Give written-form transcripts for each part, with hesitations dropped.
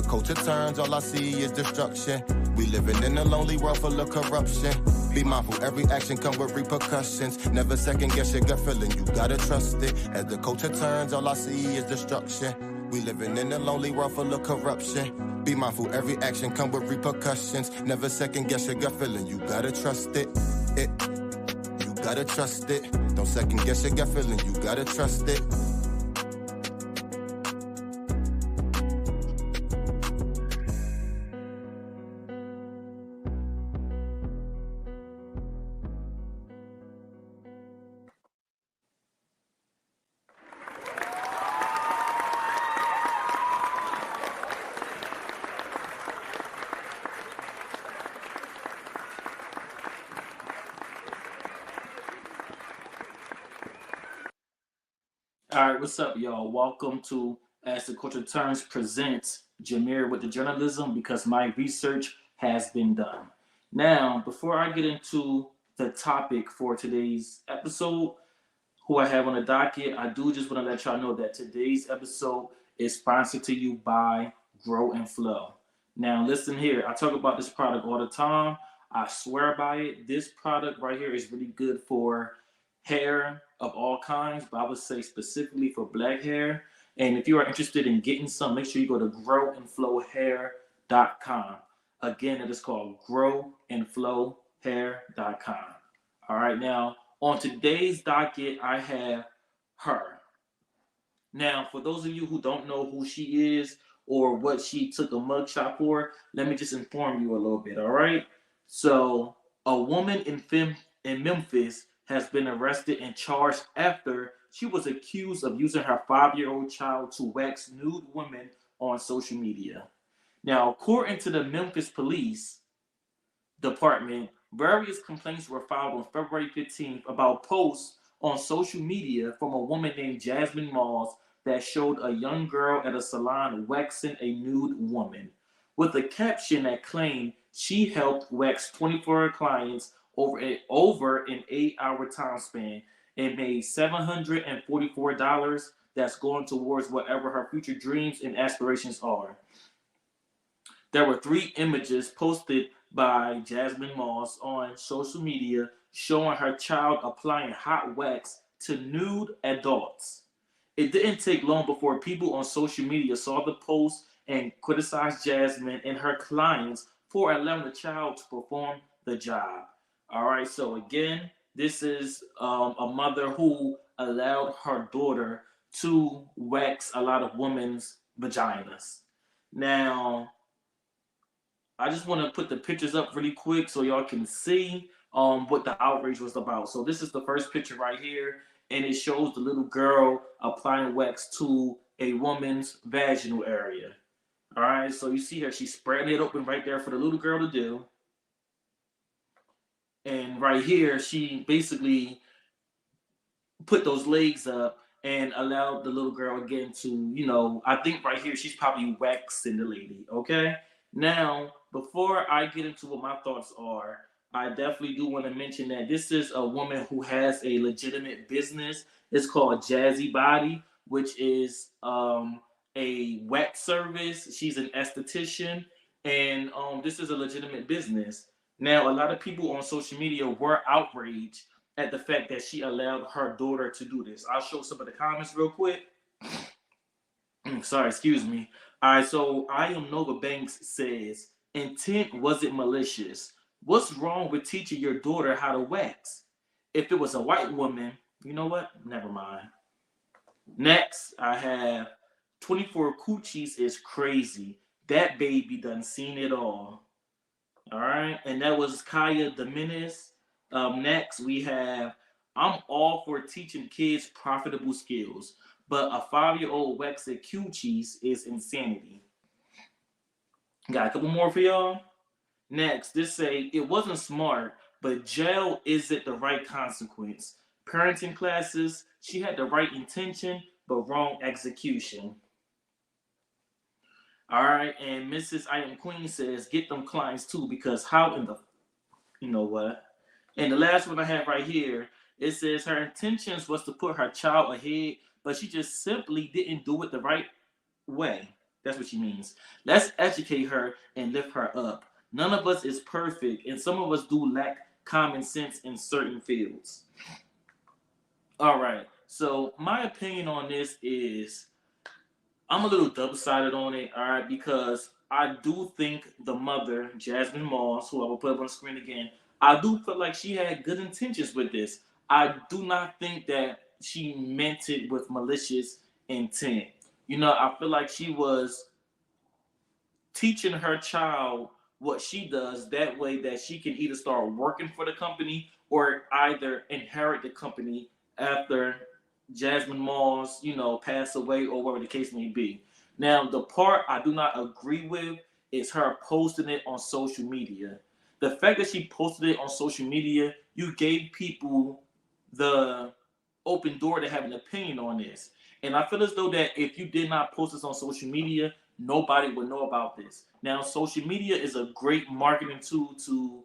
the culture turns, all I see is destruction. We living in a lonely world full of corruption. Be mindful, every action come with repercussions. Never second guess your gut feeling, you gotta trust it. As the culture turns, all I see is destruction. We living in a lonely world full of corruption. Be mindful, every action come with repercussions. Never second guess your gut feeling, you gotta trust it. You gotta trust it. Don't second guess your gut feeling, you gotta trust it. All right, what's up, y'all? Welcome to As the Culture Turns presents Jameer with the journalism, because my research has been done. Now, before I get into the topic for today's episode, who I have on the docket, I do just want to let y'all know that today's episode is sponsored to you by Grow and Flow. Now, listen here. I talk about this product all the time. I swear by it. This product right here is really good for hair of all kinds, but I would say specifically for black hair. And if you are interested in getting some, make sure you go to growandflowhair.com. Again, it is called growandflowhair.com. All right, now on today's docket, I have her. Now, for those of you who don't know who she is or what she took a mugshot for, let me just inform you a little bit, all right? So, a woman in Memphis has been arrested and charged after she was accused of using her 5-year-old child to wax nude women on social media. Now, according to the Memphis Police Department, various complaints were filed on February 15th about posts on social media from a woman named Jasmine that showed a young girl at a salon waxing a nude woman, with a caption that claimed she helped wax 24 clients over an 8-hour time span and made $744 that's going towards whatever her future dreams and aspirations are. There were 3 images posted by Jasmine Moss on social media showing her child applying hot wax to nude adults. It didn't take long before people on social media saw the post and criticized Jasmine and her clients for allowing the child to perform the job. All right, so again, this is a mother who allowed her daughter to wax a lot of women's vaginas. Now, I just want to put the pictures up really quick so y'all can see what the outrage was about. So this is the first picture right here, and it shows the little girl applying wax to a woman's vaginal area. All right, so you see her, she's spreading it open right there for the little girl to do. And right here, she basically put those legs up and allowed the little girl again to, I think right here, she's probably waxing the lady, okay? Now, before I get into what my thoughts are, I definitely do want to mention that this is a woman who has a legitimate business. It's called Jazzy Body, which is a wax service. She's an esthetician, and this is a legitimate business. Now, a lot of people on social media were outraged at the fact that she allowed her daughter to do this. I'll show some of the comments real quick. Sorry, excuse me. All right, so I Am Nova Banks says, intent wasn't malicious. What's wrong with teaching your daughter how to wax? If it was a white woman, you know what? Never mind. Next, I have 24 coochies is crazy. That baby done seen it all. All right, and that was Kaya Dominguez. Next, we have, I'm all for teaching kids profitable skills, but a 5-year-old waxing coochies is insanity. Got a couple more for y'all. Next, this say, it wasn't smart, but jail isn't the right consequence. Parenting classes, she had the right intention, but wrong execution. All right, and Mrs. I Am Queen says, get them clients too, because how in the, you know what? And the last one I have right here, it says her intentions was to put her child ahead, but she just simply didn't do it the right way. That's what she means. Let's educate her and lift her up. None of us is perfect, and some of us do lack common sense in certain fields. All right. So my opinion on this is I'm a little double-sided on it, all right, because I do think the mother, Jasmine Moss, who I will put up on the screen again, I do feel like she had good intentions with this. I do not think that she meant it with malicious intent. I feel like she was teaching her child what she does that way that she can either start working for the company or either inherit the company after Jasmine Moss, pass away or whatever the case may be. Now, the part I do not agree with is her posting it on social media. The fact that she posted it on social media, you gave people the open door to have an opinion on this. And I feel as though that if you did not post this on social media, nobody would know about this. Now, social media is a great marketing tool to,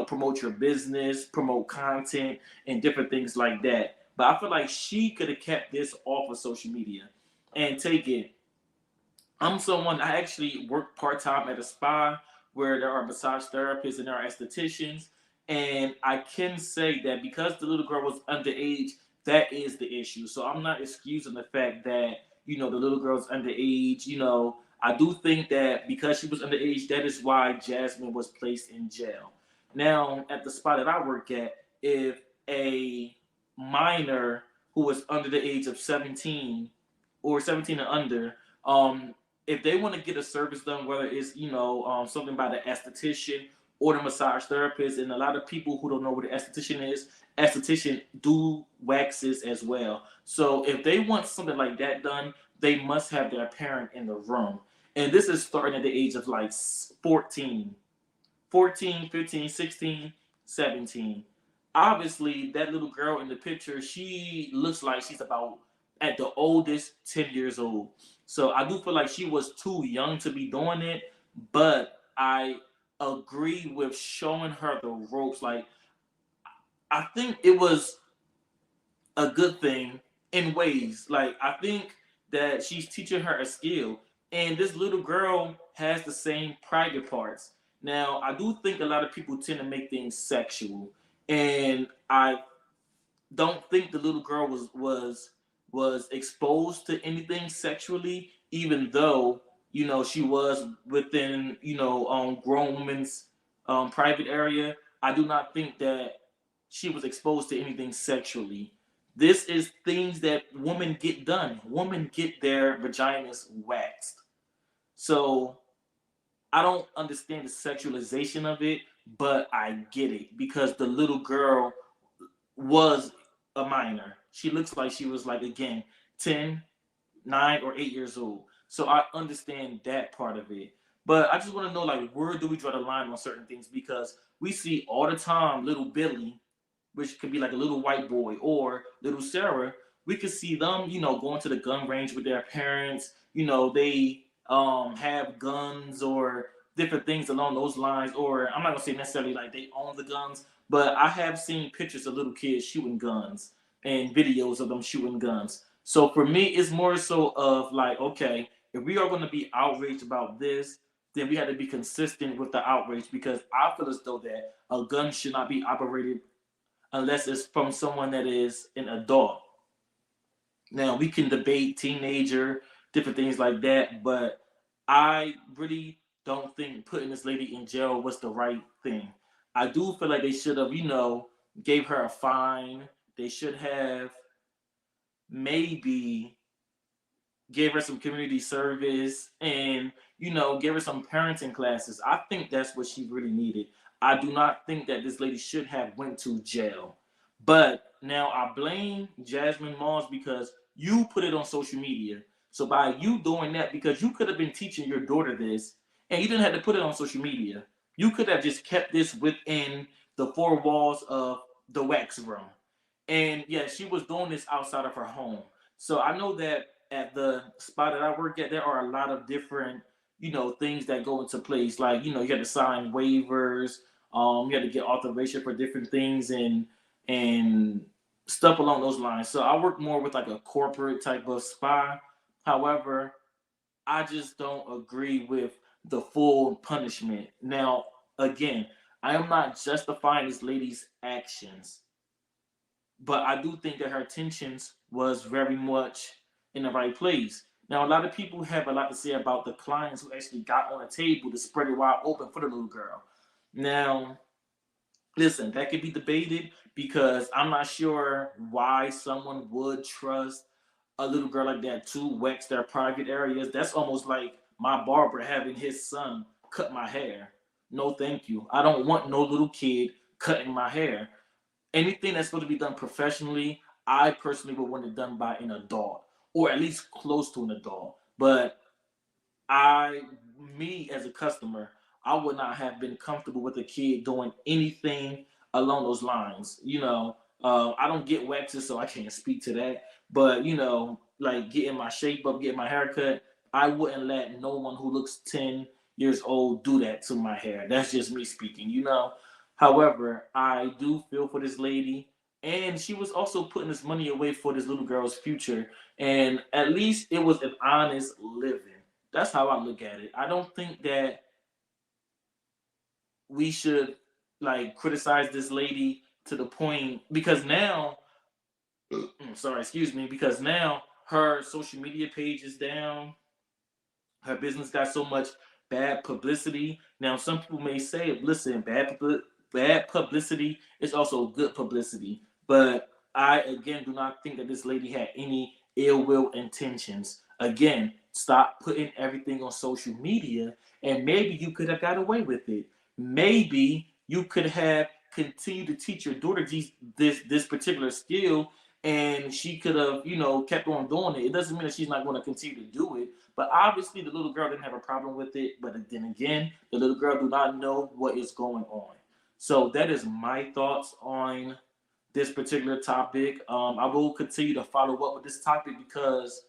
promote your business, promote content, and different things like that. But I feel like she could have kept this off of social media and take it. I actually work part time at a spa where there are massage therapists and there are estheticians. And I can say that because the little girl was underage, that is the issue. So I'm not excusing the fact that, the little girl's underage. I do think that because she was underage, that is why Jasmine was placed in jail. Now, at the spot that I work at, if a minor who was under the age of 17 or 17 and under, if they want to get a service done, whether it's something by the esthetician or the massage therapist, and a lot of people who don't know what an esthetician do waxes as well. So if they want something like that done, they must have their parent in the room. And this is starting at the age of like 14, 14, 15, 16, 17. Obviously, that little girl in the picture, she looks like she's about, at the oldest, 10 years old. So I do feel like she was too young to be doing it, but I agree with showing her the ropes. Like, I think it was a good thing in ways. Like, I think that she's teaching her a skill, and this little girl has the same private parts. Now, I do think a lot of people tend to make things sexual, and I don't think the little girl was exposed to anything sexually, even though she was within grown women's private area. I do not think that she was exposed to anything sexually. This is things that women get done. Women get their vaginas waxed. So I don't understand the sexualization of it, but I get it because the little girl was a minor. She looks like she was like again 10, 9 or 8 years old. So I understand that part of it. But I just want to know like where do we draw the line on certain things because we see all the time little Billy, which could be like a little white boy, or little Sarah, we could see them, going to the gun range with their parents. They have guns or different things along those lines. Or I'm not gonna say necessarily like they own the guns, but I have seen pictures of little kids shooting guns and videos of them shooting guns. So for me, it's more so of like, okay, if we are going to be outraged about this, then we have to be consistent with the outrage because I feel as though that a gun should not be operated unless it's from someone that is an adult. Now we can debate teenager, different things like that, but I really don't think putting this lady in jail was the right thing. I do feel like they should have, gave her a fine. They should have maybe gave her some community service and gave her some parenting classes. I think that's what she really needed. I do not think that this lady should have went to jail. But now I blame Jasmine Moss because you put it on social media. So by you doing that, because you could have been teaching your daughter this and you didn't have to put it on social media. You could have just kept this within the four walls of the wax room. And yeah, she was doing this outside of her home. So I know that at the spot that I work at, there are a lot of different, things that go into place. Like, you got to sign waivers, you got to get authorization for different things and stuff along those lines. So I work more with like a corporate type of spa. However, I just don't agree with the full punishment. Now, again, I am not justifying this lady's actions, but I do think that her intentions was very much in the right place. Now, a lot of people have a lot to say about the clients who actually got on a table to spread it wide open for the little girl. Now, listen, that could be debated because I'm not sure why someone would trust a little girl like that to wax their private areas. That's almost like my barber having his son cut my hair. No, thank you. I don't want no little kid cutting my hair. Anything that's going to be done professionally, I personally would want it done by an adult or at least close to an adult. But I, me as a customer, I would not have been comfortable with a kid doing anything along those lines. I don't get waxes, so I can't speak to that. But like getting my shape up, getting my hair cut, I wouldn't let no one who looks 10 years old do that to my hair. That's just me speaking. However, I do feel for this lady, and she was also putting this money away for this little girl's future, and at least it was an honest living. That's how I look at it. I don't think that we should like criticize this lady to the point because now, sorry, excuse me, because now her social media page is down. Her business got so much bad publicity. Now, some people may say, listen, bad publicity is also good publicity. But I, again, do not think that this lady had any ill will intentions. Again, stop putting everything on social media, and maybe you could have got away with it. Maybe you could have continued to teach your daughter this particular skill, and she could have, kept on doing it. It doesn't mean that she's not going to continue to do it, but obviously, the little girl didn't have a problem with it. But then again, the little girl do not know what is going on. So that is my thoughts on this particular topic. I will continue to follow up with this topic because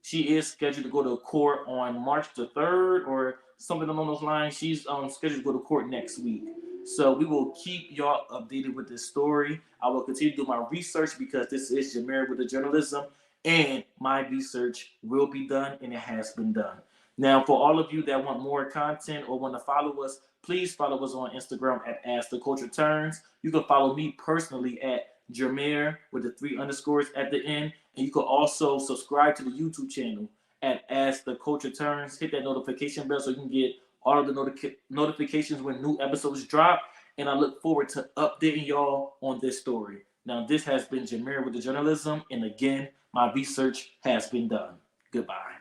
she is scheduled to go to court on March the 3rd or something along those lines. She's scheduled to go to court next week. So we will keep y'all updated with this story. I will continue to do my research because this is Jameer with the journalism, and my research will be done and it has been done. Now, for all of you that want more content or want to follow us, please follow us on Instagram at As the Culture Turns. You can follow me personally at Jameer with the 3 underscores at the end. And you can also subscribe to the YouTube channel at As the Culture Turns. Hit that notification bell so you can get all of the notifications when new episodes drop. And I look forward to updating y'all on this story. Now, this has been Jameer with the journalism. And again, my research has been done. Goodbye.